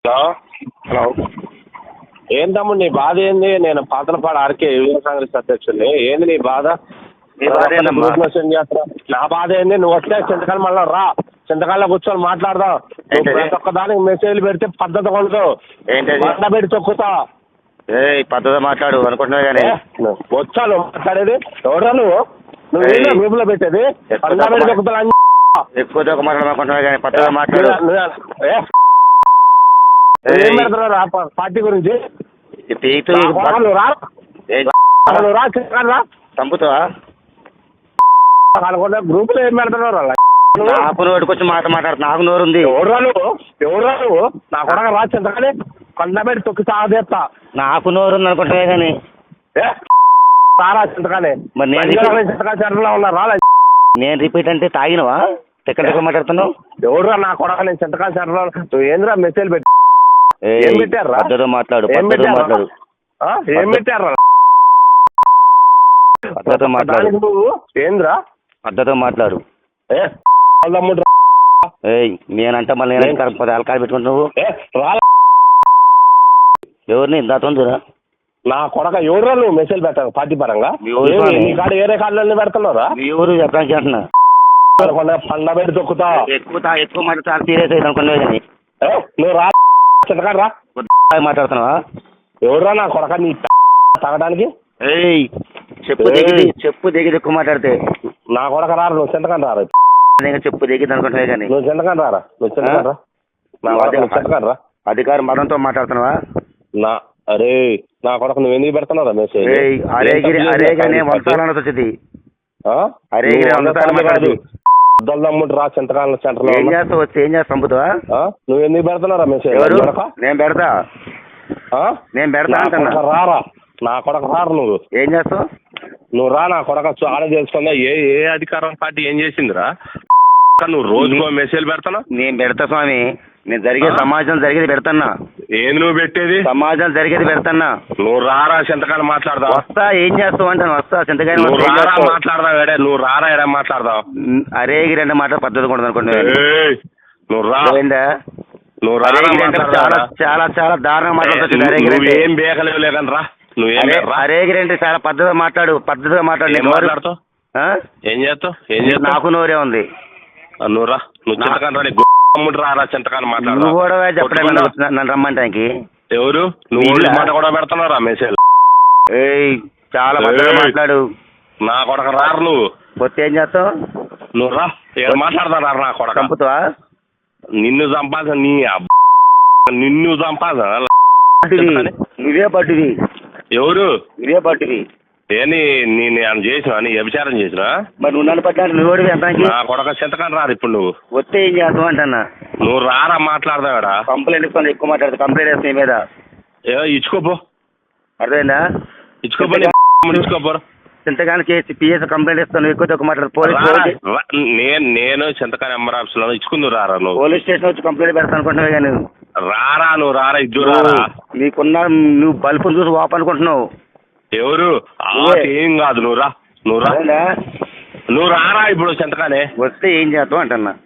Hello. Hello. ఏం తమ్ముడు నీ బాధ ఏంది? నేను పాతలపాడు ఆర్కే యువ కాంగ్రెస్ అధ్యక్షుడిని. ఏంది నీ బాధ? గ్రూప్ మెసేజ్ చేస్తా. నా బాధ ఏంది? నువ్వు వస్తే చింతకాయలు మళ్ళీ రా, చింతకాయలో కూర్చొని మాట్లాడదాం. నువ్వు ప్రతి ఒక్క దానికి మెసేజ్లు పెడితే పద్ధతి కొడదు. బండ పెట్టి తొక్కుతా. పద్ధతి మాట్లాడు అనుకుంటున్నావు కానీ వచ్చా నువ్వు మాట్లాడేది? ఎవరా నువ్వు? నువ్వు గ్రూప్ లో పెట్టేది బండ పెట్టి తొక్కుతా. ఎక్కువ దొక్క మాట్లాడుకుంటున్నావు కానీ పద్ధతి మాట్లాడు. ఏం పెడతారా పార్టీ గురించి? చంపుతావా? గ్రూప్ లో ఏం పెడతారు? నాకు నోటికొచ్చి మాట్లాడుతున్నా. నాకు నోరు ఉంది. ఎవరురా నువ్వు? నా కొడక రా చింతకాని కొండ పెట్టి తొక్కి సాగేస్తా. నాకు నోరు ఉంది అనుకుంటున్నావే కానీ సారా చింతకాని మరి చింతకాయ చెరలో ఉన్నా రా. నేను రిపీట్ అంటే తాగినవా? ఎక్కడ మాట్లాడుతున్నావు? ఎవరురా నా కొడక? నేను చింతకాయ చెరలో. నువ్వు ఏంద్రా మెసేజ్ పెట్టి ఏం పెట్టారా? పద్ధతి మాట్లాడు. ఏం పెట్టారు? పద్ధతి మాట్లాడు. నువ్వు ఏంద్రా? పద్ధతి మాట్లాడు. నేనంటే మళ్ళీ అలకాలు పెట్టుకుంటున్నావు. ఎవరిని దాతుందిరా? నా కొడక ఎవరురా నువ్వు మెసేజ్ పెట్టావు పార్టీ పరంగా? నీ కాడ ఏ రేఖాలన్నీ పెడుతున్నారా? ఎవరు చెప్పడానికి అంటున్నా? పండ పెట్టి తొక్కుతా. ఎక్కువ మాట చాలా సీరియస్ అయింది అనుకున్నావు కానీ నువ్వు రా చింతకాడు రా. మాట్లాడుతున్నావా? ఎవరురా నా కొడక నీ తాగడానికి? చెప్పు దిగిది ఎక్కువ మాట్లాడితే నా కొడక రారు. నువ్వు చింతకాని రారా? చెప్పు దిగిది అనుకుంటున్నావు కానీ నువ్వు చింతకాని రారా? నువ్వు చింతకాని రా. అధికార మతంతో మాట్లాడుతున్నావా? అరే నా కొడక నువ్వు ఎందుకు పెడుతున్నారా మెసేజ్? అరేగిరి వంశాలన్నది వచ్చింది. అరేగిరి వంశాలు దమ్ముడు రా చింతకాల సెంటర్ లో. ఏం చేస్తావు? వచ్చి ఏం చేస్తా చంపుతావా? నువ్వు ఎందుకు పెడుతున్నారా మెసేజ్? నేను పెడతా. రారా నా కొడక రారు. నువ్వు ఏం చేస్తావు? నువ్వు రా నా కొడక. చాలా తెలుసుకుందా ఏ ఏ అధికారం పార్టీ ఏం చేసిందిరా? నువ్వు రోజుకో మెసేజ్ పెడతాను. నేను పెడతా స్వామి. నేను జరిగే సమాజం జరిగేది పెడతాన్నా. ఏంది నువ్వు పెట్టేది? సమాజం జరిగేది పెడతాన్నా. నువ్వు రారా చింతకాయలు మాట్లాడదాం. వస్తా. ఏం చేస్తావు అంటాను. వస్తా చింతకాయలు మాట్లాడదాం. ఎడే నువ్వు రారా ఎడా మాట్లాడదాం. అరేగిరి అంటే మాట పద్ధతి కూడా అనుకుంటున్నా. నువ్వు రా. నువ్వు చాలా చాలా చాలా దారుణంగా మాట్లాడుతుంది. ఏం బేకలేవు లేదని రా. అరేగిరి అంటే చాలా పద్ధతిగా మాట్లాడు. పద్ధతిగా మాట్లాడు. మాట్లాడుతావు? ఏం చేస్తావు? నాకు నోరే ఉంది. నువ్వు రా. నువ్వు చింతకాని రారా చింతకాని మాట్లాడు. నువ్వు కూడా చెప్పడం నన్ను రమ్మంటానికి. ఎవరు నువ్వు? మాట కూడా పెడుతున్నారా మెసేజ్? చాలా పద్ధతిగా మాట్లాడు. నా కొడక రారు. నువ్వు కొత్త ఏం చేస్తావు? నువ్వు రా. మాట్లాడతా రా నా కొడక. చంపుతావా? నిన్ను చంపాల్సిన నిన్ను చంపాల్సిన నువ్వే పట్టువి. ఎవరు? నువ్వే పట్టువి. ఏని నేను చేసినా? నీ వ్యభిచారం చేసినా? మరి నువ్వు నన్ను పట్టాను. నువ్వు నా కొడక చింతకాని రారు. ఇప్పుడు నువ్వు వస్తే ఏం చేస్తావు అంటన్నా. నువ్వు రారా మాట్లాడదాడా? కంప్లైంట్ ఇస్తాను. ఎక్కువ మాట్లాడతా. కంప్లైంట్ వేస్తా నీ మీద. ఇచ్చుకోపో. అర్థమైందా? ఇచ్చుకోపో. చింతకాని కేసు పిఎస్ కంప్లైంట్ ఇస్తాను. ఎక్కువ తక్కువ మాట్లాడు. నేను చింతకాని ఎంఆర్ ఆఫీస్ లో ఇచ్చుకుందు రారా? నువ్వు పోలీస్ స్టేషన్ వచ్చి కంప్లైంట్ పెడతా అనుకుంటున్నావు కానీ రారా. నువ్వు రారా. ఇద్దరు రారా. నీకున్న నువ్వు బల్బులు చూసి వాపు అనుకుంటున్నావు. ఎవరు? ఏం కాదు. నువ్వు రా. నువ్వు రారా. ఇప్పుడు చింతకానే వస్తే ఏం చేస్తావు అంటన్నా.